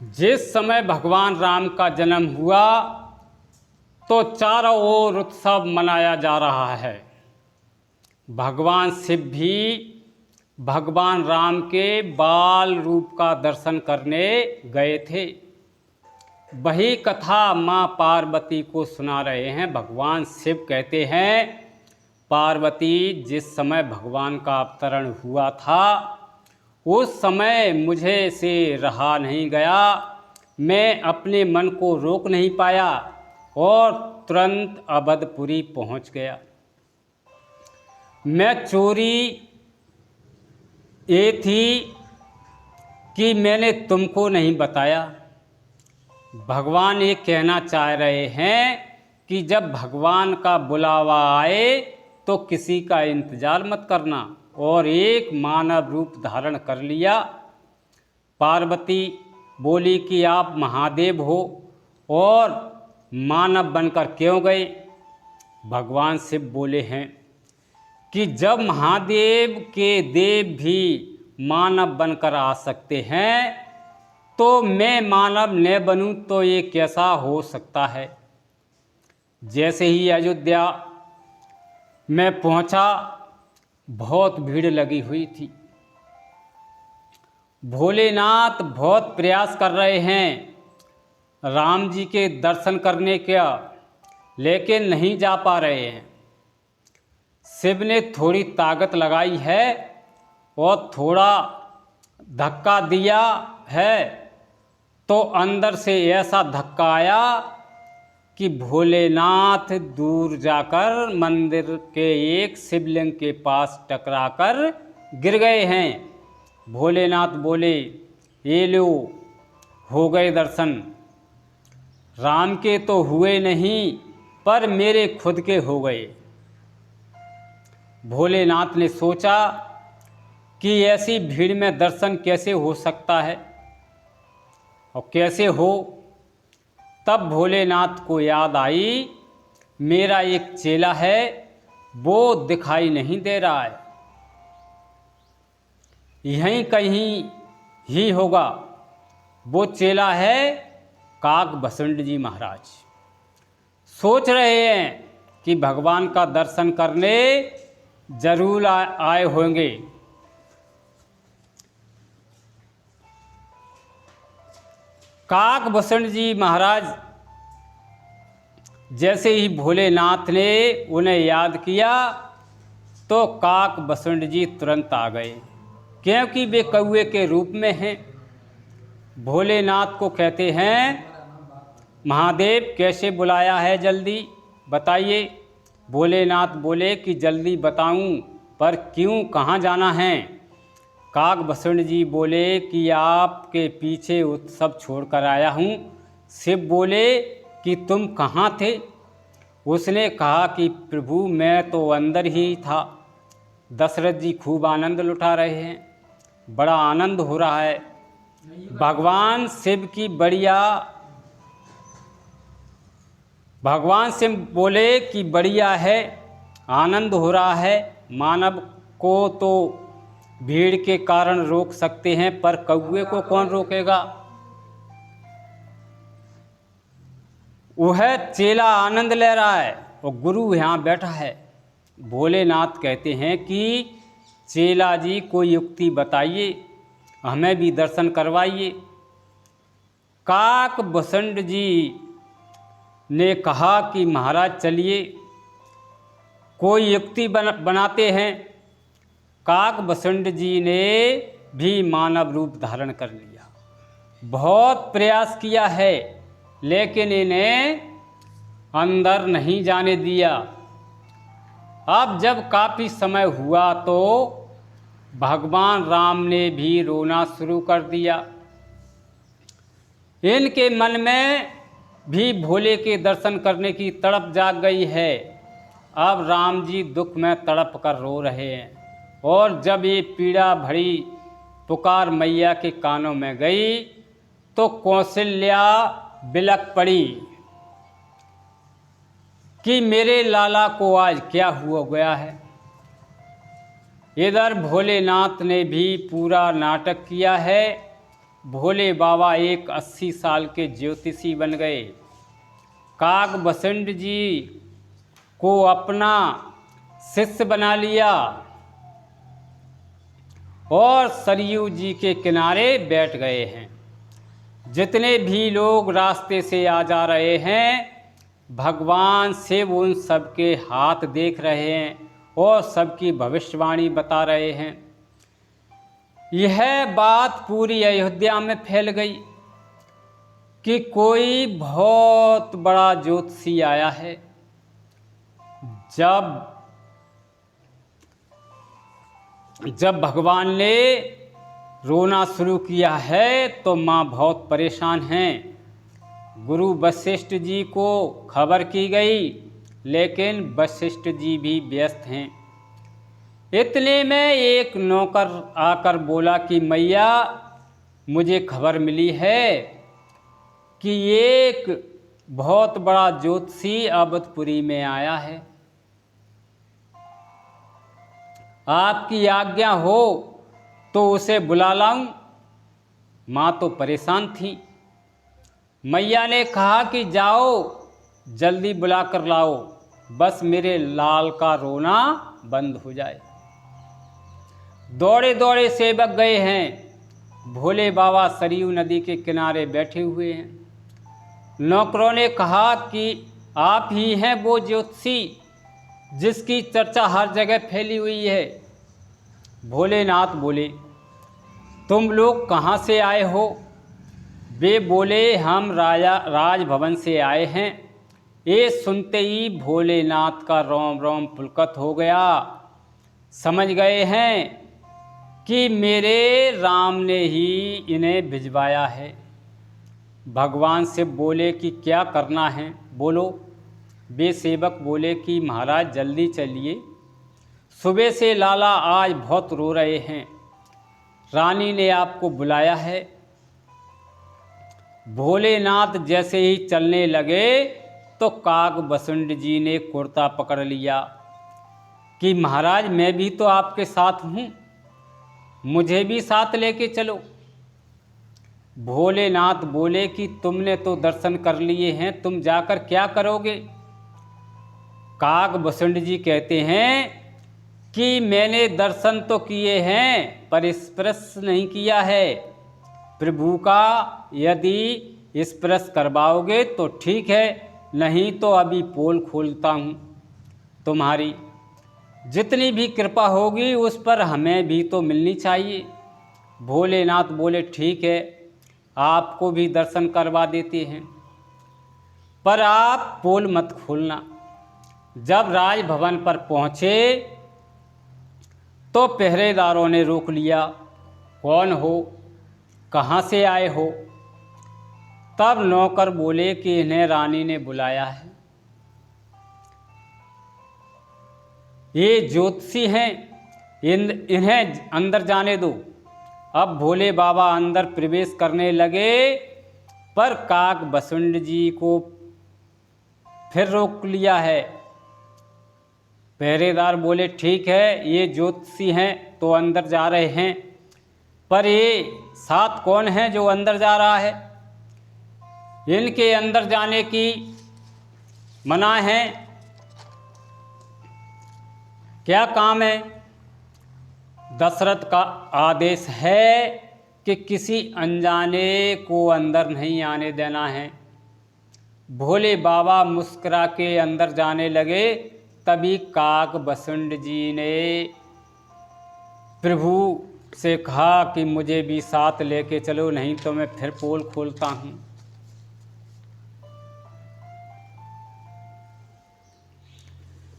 जिस समय भगवान राम का जन्म हुआ तो चारों ओर उत्सव मनाया जा रहा है। भगवान शिव भी भगवान राम के बाल रूप का दर्शन करने गए थे। वही कथा माँ पार्वती को सुना रहे हैं। भगवान शिव कहते हैं, पार्वती, जिस समय भगवान का अवतरण हुआ था उस समय मुझे से रहा नहीं गया। मैं अपने मन को रोक नहीं पाया और तुरंत अवधपुरी पहुंच गया। मैं चोरी ये थी कि मैंने तुमको नहीं बताया। भगवान ये कहना चाह रहे हैं कि जब भगवान का बुलावा आए तो किसी का इंतज़ार मत करना। और एक मानव रूप धारण कर लिया। पार्वती बोली कि आप महादेव हो और मानव बनकर क्यों गए? भगवान शिव बोले हैं कि जब महादेव के देव भी मानव बनकर आ सकते हैं तो मैं मानव न बनूं तो ये कैसा हो सकता है। जैसे ही अयोध्या में पहुंचा, बहुत भीड़ लगी हुई थी। भोलेनाथ बहुत प्रयास कर रहे हैं राम जी के दर्शन करने का, लेकिन नहीं जा पा रहे हैं। शिव ने थोड़ी ताकत लगाई है और थोड़ा धक्का दिया है तो अंदर से ऐसा धक्का आया कि भोलेनाथ दूर जाकर मंदिर के एक शिवलिंग के पास टकराकर गिर गए हैं। भोलेनाथ बोले, ये लो, हो गए दर्शन। राम के तो हुए नहीं पर मेरे खुद के हो गए। भोलेनाथ ने सोचा कि ऐसी भीड़ में दर्शन कैसे हो सकता है और कैसे हो। तब भोलेनाथ को याद आई, मेरा एक चेला है, वो दिखाई नहीं दे रहा है, यहीं कहीं ही होगा। वो चेला है काकभुसुंड जी महाराज। सोच रहे हैं कि भगवान का दर्शन करने जरूर आए होंगे। काकभुसुंड जी महाराज जैसे ही भोलेनाथ ने उन्हें याद किया तो काकभुसुंड जी तुरंत आ गए, क्योंकि वे कौवे के रूप में हैं। भोलेनाथ को कहते हैं, महादेव कैसे बुलाया है, जल्दी बताइए। भोलेनाथ बोले कि जल्दी बताऊं, पर क्यों, कहाँ जाना है? काकभुसुंड जी बोले कि आपके पीछे उत्सव छोड़कर आया हूँ। शिव बोले कि तुम कहाँ थे? उसने कहा कि प्रभु मैं तो अंदर ही था। दशरथ जी खूब आनंद लुटा रहे हैं, बड़ा आनंद हो रहा है। भगवान शिव बोले कि बढ़िया है, आनंद हो रहा है। मानव को तो भीड़ के कारण रोक सकते हैं, पर कौवे को कौन रोकेगा? वह चेला आनंद ले रहा है और गुरु यहाँ बैठा है। भोलेनाथ कहते हैं कि चेला जी कोई युक्ति बताइए, हमें भी दर्शन करवाइए। काकभुसुंड जी ने कहा कि महाराज चलिए, कोई युक्ति बनाते हैं। काकभुसुंड जी ने भी मानव रूप धारण कर लिया। बहुत प्रयास किया है लेकिन इन्हें अंदर नहीं जाने दिया। अब जब काफ़ी समय हुआ तो भगवान राम ने भी रोना शुरू कर दिया। इनके मन में भी भोले के दर्शन करने की तड़प जाग गई है। अब राम जी दुख में तड़प कर रो रहे हैं और जब ये पीड़ा भरी पुकार मैया के कानों में गई तो कौशल्या बिलक पड़ी कि मेरे लाला को आज क्या हुआ गया है। इधर भोलेनाथ ने भी पूरा नाटक किया है भोले बाबा एक 80 साल के ज्योतिषी बन गए। काग बसंत जी को अपना शिष्य बना लिया और सरयू जी के किनारे बैठ गए हैं। जितने भी लोग रास्ते से आ जा रहे हैं, भगवान शिव उन सबके हाथ देख रहे हैं और सबकी भविष्यवाणी बता रहे हैं। यह बात पूरी अयोध्या में फैल गई कि कोई बहुत बड़ा ज्योतिषी आया है। जब भगवान ने रोना शुरू किया है तो माँ बहुत परेशान हैं। गुरु वशिष्ठ जी को खबर की गई, लेकिन वशिष्ठ जी भी व्यस्त हैं। इतने में एक नौकर आकर बोला कि मैया, मुझे खबर मिली है कि एक बहुत बड़ा ज्योतिषी अवधपुरी में आया है। आपकी आज्ञा हो तो उसे बुला लाऊं। माँ तो परेशान थी। मैया ने कहा कि जाओ, जल्दी बुला कर लाओ, बस मेरे लाल का रोना बंद हो जाए। दौड़े दौड़े सेवक गए हैं। भोले बाबा सरयू नदी के किनारे बैठे हुए हैं। नौकरों ने कहा कि आप ही हैं वो ज्योतिषी जिसकी चर्चा हर जगह फैली हुई है। भोलेनाथ बोले, तुम लोग कहाँ से आए हो? वे बोले, हम राजभवन से आए हैं। ये सुनते ही भोलेनाथ का रोम रोम पुलकित हो गया। समझ गए हैं कि मेरे राम ने ही इन्हें भिजवाया है। भगवान से बोले कि क्या करना है, बोलो। वे सेवक बोले कि महाराज जल्दी चलिए, सुबह से लाला आज बहुत रो रहे हैं, रानी ने आपको बुलाया है। भोलेनाथ जैसे ही चलने लगे तो काग बसंत जी ने कुर्ता पकड़ लिया कि महाराज मैं भी तो आपके साथ हूँ, मुझे भी साथ लेके चलो। भोलेनाथ बोले कि तुमने तो दर्शन कर लिए हैं, तुम जाकर क्या करोगे? काग बसंत जी कहते हैं कि मैंने दर्शन तो किए हैं पर स्पर्श नहीं किया है। प्रभु का यदि स्पर्श करवाओगे तो ठीक है, नहीं तो अभी पोल खोलता हूँ। तुम्हारी जितनी भी कृपा होगी उस पर हमें भी तो मिलनी चाहिए। भोलेनाथ बोले ठीक है, आपको भी दर्शन करवा देते हैं, पर आप पोल मत खोलना। जब राजभवन पर पहुँचे तो पहरेदारों ने रोक लिया, कौन हो, कहाँ से आए हो? तब नौकर बोले कि इन्हें रानी ने बुलाया है, ये ज्योतिषी हैं, इन्हें अंदर जाने दो। अब भोले बाबा अंदर प्रवेश करने लगे, पर काग बसंत जी को फिर रोक लिया है। पहरेदार बोले ठीक है, ये ज्योतिषी हैं तो अंदर जा रहे हैं, पर ये साथ कौन है जो अंदर जा रहा है? इनके अंदर जाने की मना है। क्या काम है? दशरथ का आदेश है कि किसी अनजाने को अंदर नहीं आने देना है। भोले बाबा मुस्कुरा के अंदर जाने लगे, तभी काग बसंत जी ने प्रभु से कहा कि मुझे भी साथ लेके चलो, नहीं तो मैं फिर पोल खोलता हूँ।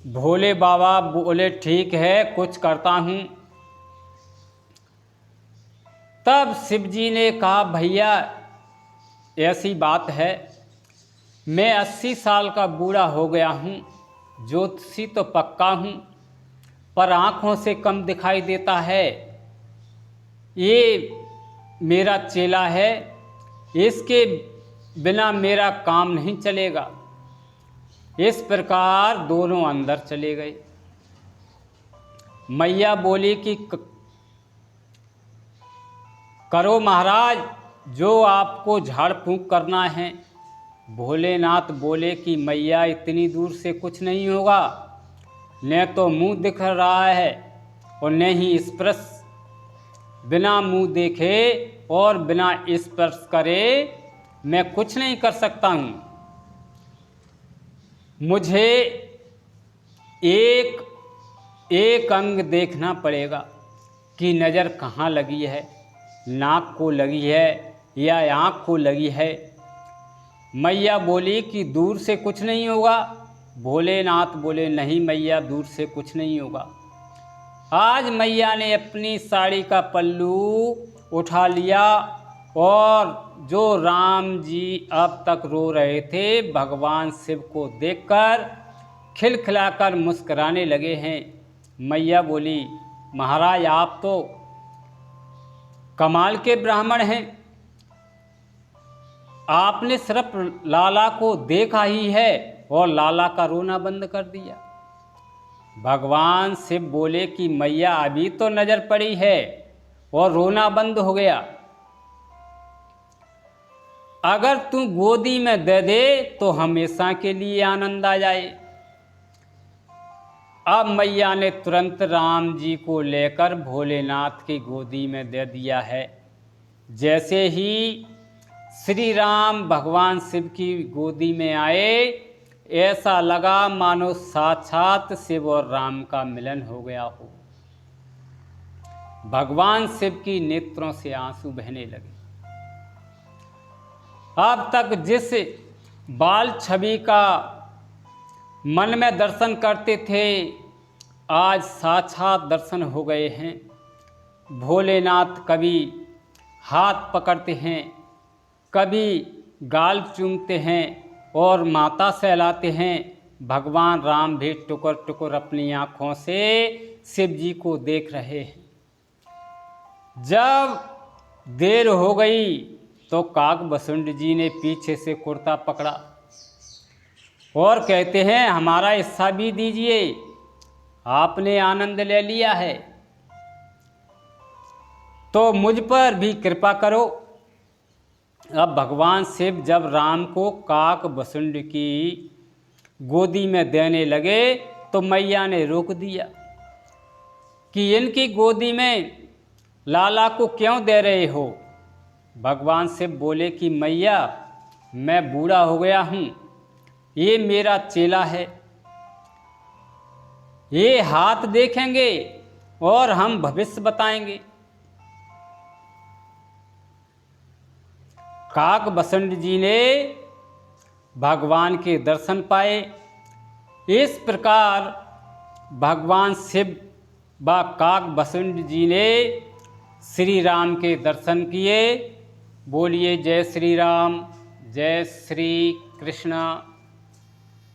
भोले बाबा बोले ठीक है, कुछ करता हूँ। तब शिव जी ने कहा भैया ऐसी बात है, मैं 80 साल का बूढ़ा हो गया हूँ, ज्योतिषी तो पक्का हूँ, पर आँखों से कम दिखाई देता है। ये मेरा चेला है, इसके बिना मेरा काम नहीं चलेगा। इस प्रकार दोनों अंदर चले गए। मैया बोली कि करो महाराज, जो आपको झाड़ फूंक करना है। भोलेनाथ बोले कि मैया इतनी दूर से कुछ नहीं होगा, न तो मुंह दिख रहा है और न ही स्पर्श। बिना मुंह देखे और बिना स्पर्श करे मैं कुछ नहीं कर सकता हूँ। मुझे एक एक अंग देखना पड़ेगा कि नज़र कहाँ लगी है, नाक को लगी है या आँख को लगी है। मैया बोली कि दूर से कुछ नहीं होगा। भोलेनाथ बोले नहीं मैया, दूर से कुछ नहीं होगा। आज मैया ने अपनी साड़ी का पल्लू उठा लिया और जो राम जी अब तक रो रहे थे, भगवान शिव को देखकर खिलखिलाकर मुस्कुराने लगे हैं। मैया बोली महाराज आप तो कमाल के ब्राह्मण हैं, आपने सिर्फ लाला को देखा ही है और लाला का रोना बंद कर दिया। भगवान शिव बोले कि मैया अभी तो नजर पड़ी है और रोना बंद हो गया। अगर तू गोदी में दे दे तो हमेशा के लिए आनंद आ जाए। अब मैया ने तुरंत राम जी को लेकर भोलेनाथ की गोदी में दे दिया है। जैसे ही श्री राम भगवान शिव की गोदी में आए, ऐसा लगा मानो साक्षात शिव और राम का मिलन हो गया हो। भगवान शिव की नेत्रों से आंसू बहने लगे। अब तक जिस बाल छवि का मन में दर्शन करते थे, आज साक्षात दर्शन हो गए हैं। भोलेनाथ कभी हाथ पकड़ते हैं, कभी गाल चूमते हैं और माता सहलाते हैं। भगवान राम भी टुकुर टुकुर अपनी आँखों से शिव जी को देख रहे हैं। जब देर हो गई तो काकभुसुंड जी ने पीछे से कुर्ता पकड़ा और कहते हैं हमारा हिस्सा भी दीजिए, आपने आनंद ले लिया है तो मुझ पर भी कृपा करो। अब भगवान शिव जब राम को काकभुसुंड की गोदी में देने लगे तो मैया ने रोक दिया कि इनकी गोदी में लाला को क्यों दे रहे हो। भगवान शिव बोले कि मैया मैं बूढ़ा हो गया हूँ, ये मेरा चेला है, ये हाथ देखेंगे और हम भविष्य बताएंगे। काकभुसुंड जी ने भगवान के दर्शन पाए। इस प्रकार भगवान शिव व काकभुसुंड जी ने श्री राम के दर्शन किए। बोलिए जय श्री राम, जय श्री कृष्ण।